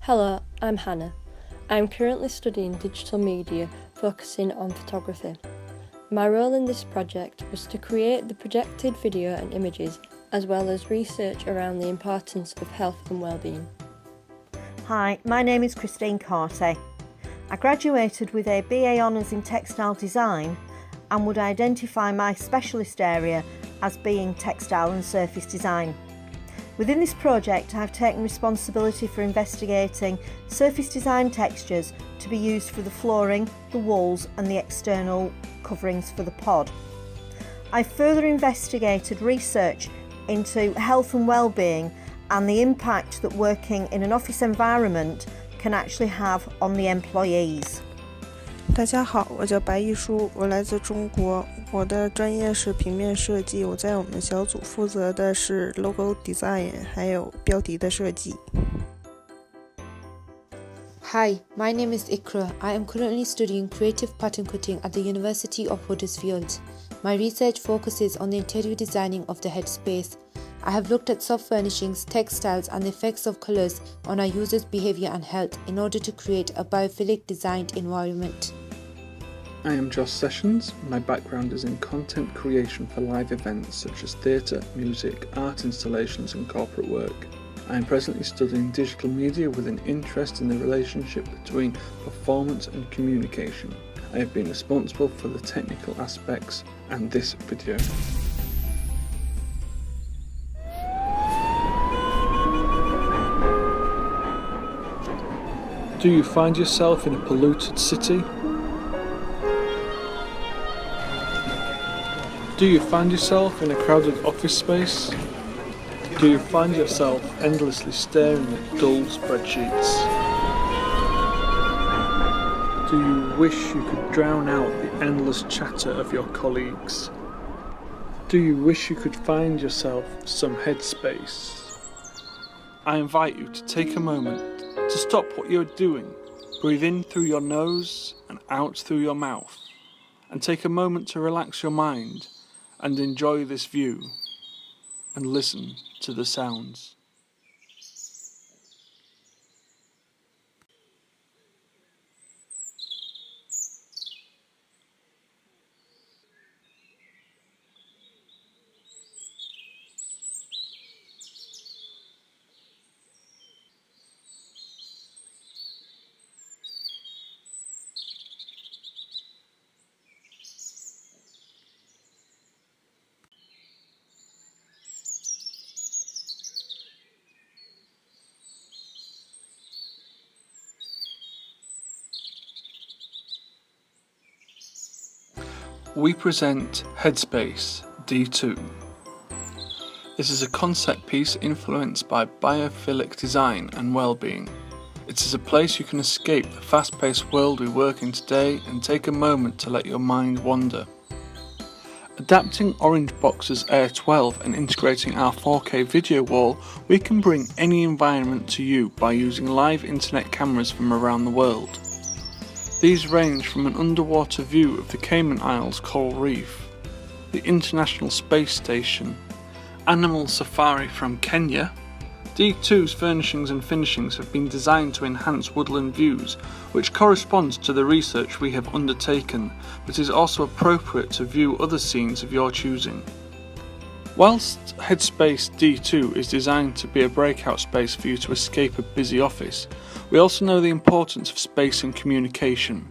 Hello, I'm Hannah. I'm currently studying digital media, focusing on photography. My role in this project was to create the projected video and images, as well as research around the importance of health and well-being. Hi, my name is Christine Carty. I graduated with a BA Honours in Textile Design and would identify my specialist area as being textile and surface design. Within this project, I've taken responsibility for investigating surface design textures to be used for the flooring, the walls and the external coverings for the pod. I've further investigated research into health and well-being and the impact that working in an office environment can actually have on the employees. 大家好，我叫白艺舒，我来自中国，我的专业是平面设计，我在我们小组负责的是 logo design 还有标题的设计。Hi, my name is Ikra. I am currently studying creative pattern cutting at the University of Huddersfield. My research focuses on the interior designing of the headspace. I have looked at soft furnishings, textiles and the effects of colours on our users' behaviour and health in order to create a biophilic designed environment. I am Josh Sessions. My background is in content creation for live events such as theatre, music, art installations and corporate work. I am presently studying digital media with an interest in the relationship between performance and communication. I have been responsible for the technical aspects and this video. Do you find yourself in a polluted city? Do you find yourself in a crowded office space? Do you find yourself endlessly staring at dull spreadsheets? Do you wish you could drown out the endless chatter of your colleagues? Do you wish you could find yourself some headspace? I invite you to take a moment to stop what you're doing, breathe in through your nose and out through your mouth, and take a moment to relax your mind and enjoy this view and listen to the sounds. We present Headspace D2. This is a concept piece influenced by biophilic design and well-being. It is a place you can escape the fast-paced world we work in today and take a moment to let your mind wander. Adapting Orange Box's Air 12 and integrating our 4K video wall, we can bring any environment to you by using live internet cameras from around the world. These range from an underwater view of the Cayman Isles coral reef, the International Space Station, animal safari from Kenya. D2's furnishings and finishings have been designed to enhance woodland views, which corresponds to the research we have undertaken, but is also appropriate to view other scenes of your choosing. Whilst Headspace D2 is designed to be a breakout space for you to escape a busy office, we also know the importance of space and communication.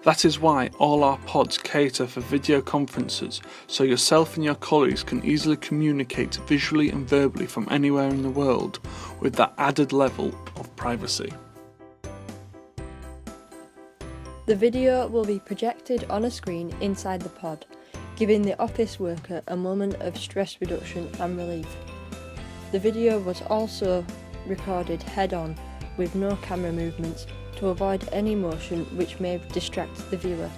That is why all our pods cater for video conferences, so yourself and your colleagues can easily communicate visually and verbally from anywhere in the world, with that added level of privacy. The video will be projected on a screen inside the pod, giving the office worker a moment of stress reduction and relief. The video was also recorded head-on with no camera movements to avoid any motion which may distract the viewer.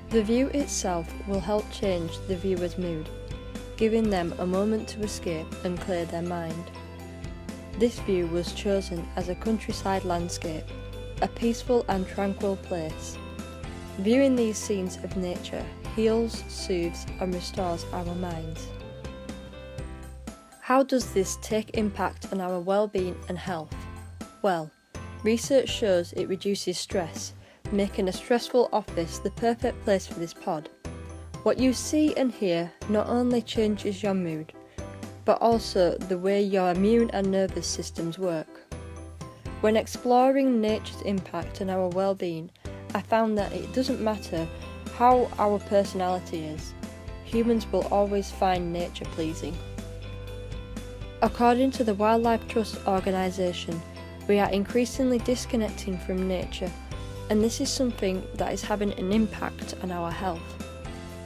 The view itself will help change the viewer's mood, giving them a moment to escape and clear their mind. This view was chosen as a countryside landscape, a peaceful and tranquil place. Viewing these scenes of nature heals, soothes and restores our minds. How does this take impact on our well-being and health? Well, research shows it reduces stress, making a stressful office the perfect place for this pod. What you see and hear not only changes your mood, but also the way your immune and nervous systems work. When exploring nature's impact on our well-being, I found that it doesn't matter how our personality is, humans will always find nature pleasing. According to the Wildlife Trust organisation, we are increasingly disconnecting from nature, and this is something that is having an impact on our health.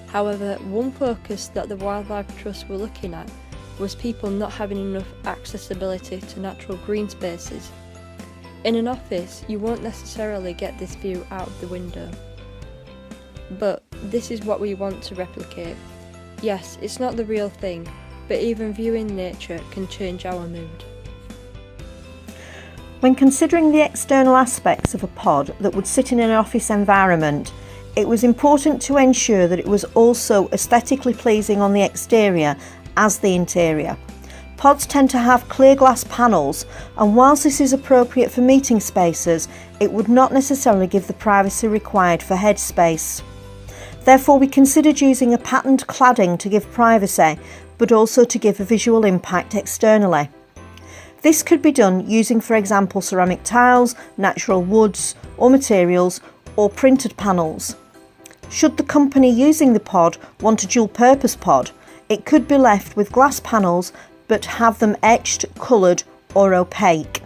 However, one focus that the Wildlife Trust were looking at was people not having enough accessibility to natural green spaces. In an office, you won't necessarily get this view out of the window. But this is what we want to replicate. Yes, it's not the real thing, but even viewing nature can change our mood. When considering the external aspects of a pod that would sit in an office environment, it was important to ensure that it was also aesthetically pleasing on the exterior as the interior. Pods tend to have clear glass panels, and whilst this is appropriate for meeting spaces, it would not necessarily give the privacy required for headspace. Therefore, we considered using a patterned cladding to give privacy, but also to give a visual impact externally. This could be done using, for example, ceramic tiles, natural woods or materials, or printed panels. Should the company using the pod want a dual-purpose pod, it could be left with glass panels but have them etched, coloured or opaque.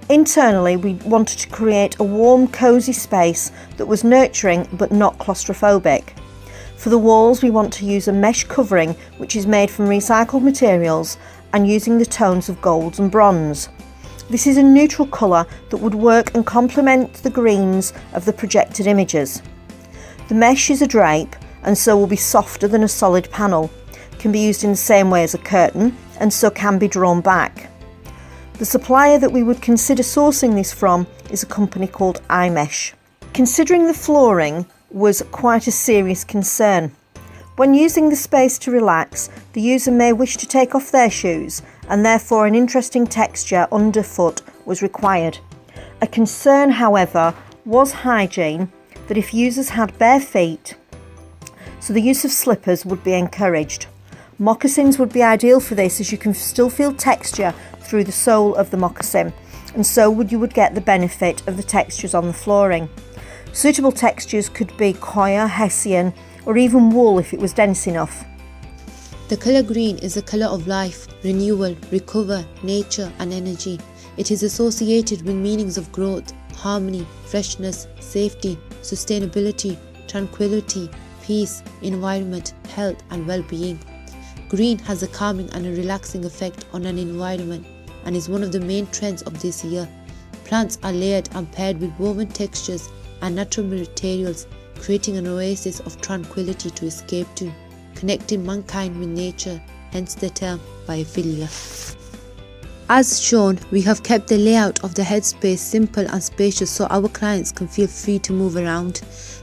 Internally, we wanted to create a warm, cosy space that was nurturing but not claustrophobic. For the walls, we want to use a mesh covering which is made from recycled materials and using the tones of gold and bronze. This is a neutral colour that would work and complement the greens of the projected images. The mesh is a drape and so will be softer than a solid panel, can be used in the same way as a curtain and so can be drawn back. The supplier that we would consider sourcing this from is a company called iMesh. Considering the flooring was quite a serious concern. When using the space to relax, the user may wish to take off their shoes and therefore an interesting texture underfoot was required. A concern, however, was hygiene, that if users had bare feet, so the use of slippers would be encouraged. Moccasins would be ideal for this as you can still feel texture through the sole of the moccasin, and so you would get the benefit of the textures on the flooring. Suitable textures could be coir, hessian, or even wool if it was dense enough. The colour green is a colour of life, renewal, recover, nature and energy. It is associated with meanings of growth, harmony, freshness, safety, sustainability, tranquility, peace, environment, health and well-being. Green has a calming and a relaxing effect on an environment and is one of the main trends of this year. Plants are layered and paired with woven textures and natural materials, creating an oasis of tranquility to escape to, connecting mankind with nature, hence the term biophilia. As shown, we have kept the layout of the headspace simple and spacious so our clients can feel free to move around.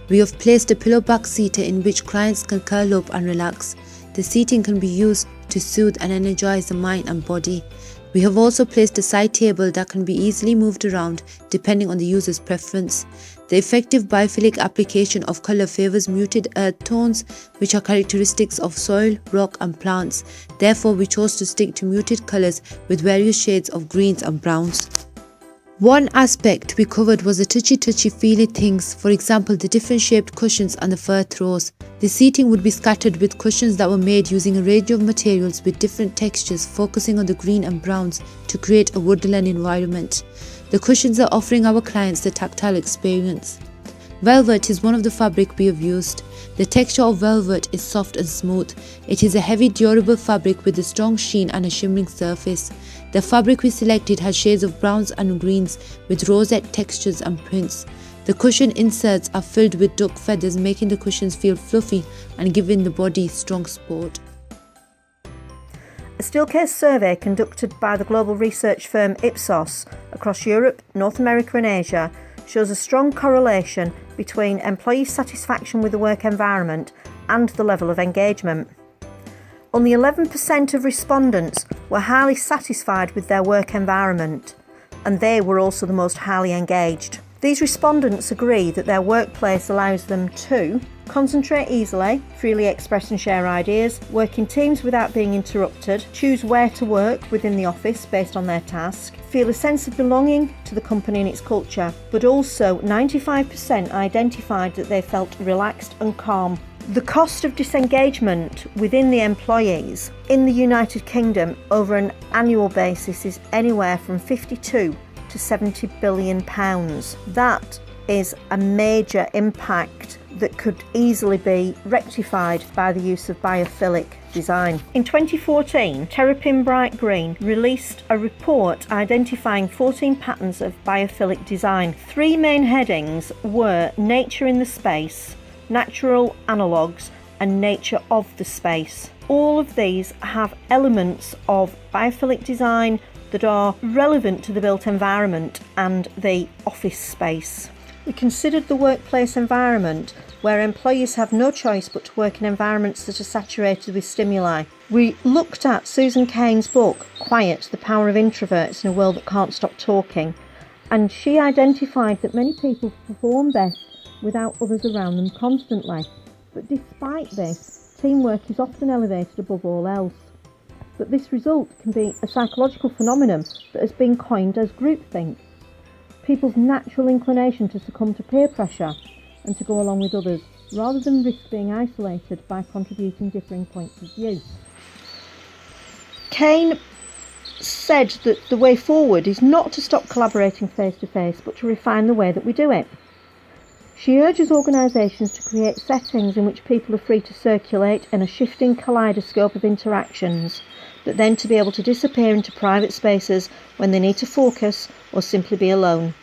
We have placed a pillow back seater in which clients can curl up and relax. The seating can be used to soothe and energize the mind and body. We have also placed a side table that can be easily moved around depending on the user's preference. The effective biophilic application of colour favours muted earth tones, which are characteristics of soil, rock and plants. Therefore, we chose to stick to muted colours with various shades of greens and browns. One aspect we covered was the touchy feely things, for example the different shaped cushions and the fur throws. The seating would be scattered with cushions that were made using a range of materials with different textures, focusing on the green and browns to create a woodland environment. The cushions are offering our clients the tactile experience. Velvet is one of the fabric we have used. The texture of velvet is soft and smooth. It is a heavy durable fabric with a strong sheen and a shimmering surface. The fabric we selected has shades of browns and greens with rosette textures and prints. The cushion inserts are filled with duck feathers, making the cushions feel fluffy and giving the body strong support. A Steelcase survey conducted by the global research firm Ipsos across Europe, North America and Asia shows a strong correlation between employee satisfaction with the work environment and the level of engagement. Only 11% of respondents were highly satisfied with their work environment. and they were also the most highly engaged. These respondents agree that their workplace allows them to concentrate easily, freely express and share ideas, work in teams without being interrupted, choose where to work within the office based on their task, feel a sense of belonging to the company and its culture, but also 95% identified that they felt relaxed and calm. The cost of disengagement within the employees in the United Kingdom over an annual basis is anywhere from 52 to 70 billion pounds. That is a major impact that could easily be rectified by the use of biophilic design. In 2014, Terrapin Bright Green released a report identifying 14 patterns of biophilic design. 3 main headings were nature in the space, natural analogues, and nature of the space. All of these have elements of biophilic design that are relevant to the built environment and the office space. We considered the workplace environment where employees have no choice but to work in environments that are saturated with stimuli. We looked at Susan Cain's book, Quiet, The Power of Introverts in a World That Can't Stop Talking, and she identified that many people perform best without others around them constantly. But despite this, teamwork is often elevated above all else. But this result can be a psychological phenomenon that has been coined as groupthink. People's natural inclination to succumb to peer pressure and to go along with others, rather than risk being isolated by contributing differing points of view. Cain said that the way forward is not to stop collaborating face to face, but to refine the way that we do it. She urges organisations to create settings in which people are free to circulate in a shifting kaleidoscope of interactions, but then to be able to disappear into private spaces when they need to focus or simply be alone.